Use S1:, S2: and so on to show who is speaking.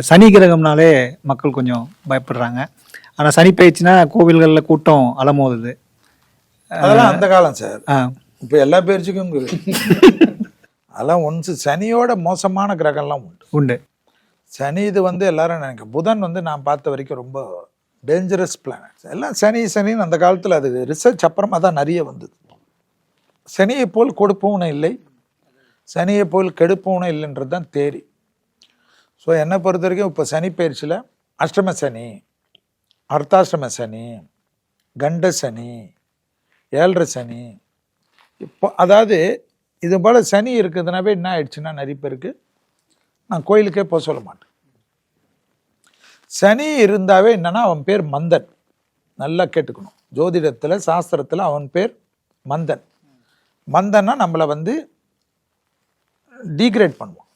S1: சனி கிரகம்னாலே மக்கள் கொஞ்சம் பயப்படுறாங்க. ஆனால் சனி பயிற்சினா கோவில்களில் கூட்டம் அலமோதுது.
S2: அதெல்லாம் அந்த காலம் சார்.
S1: ஆ
S2: இப்போ எல்லா பயிற்சிக்கும் அதெல்லாம் ஒன்ஸ் சனியோட மோசமான கிரகம்லாம் உண்டு. சனி இது எல்லாரும் நினைக்க, புதன் நான் பார்த்த வரைக்கும் ரொம்ப டேஞ்சரஸ் பிளானட். எல்லாம் சனின்னு அந்த காலத்தில் அது ரிசர்ச் அப்புறமா தான் நிறைய வந்தது. சனியை போல் கொடுப்பவனும் இல்லை, சனியை போல் கெடுப்பவனும் இல்லைன்றது தான் தேரி. ஸோ என்னை பொறுத்த வரைக்கும் இப்போ சனி பயிற்சியில் அஷ்டம சனி, அர்த்தாஷ்டம சனி, கண்ட சனி, ஏழரை சனி, இப்போ அதாவது இது போல் சனி இருக்குதுனாவே என்ன ஆயிடுச்சுன்னா நிறைய பேருக்கு நான் கோயிலுக்கே போக சொல்ல மாட்டேன். சனி இருந்தாவே என்னன்னா அவன் பேர் மந்தன். நல்லா கேட்டுக்கணும், ஜோதிடத்தில் சாஸ்திரத்தில் அவன் பேர் மந்தன். மந்தன்னா நம்மளை டீக்ரேட் பண்ணுவான்.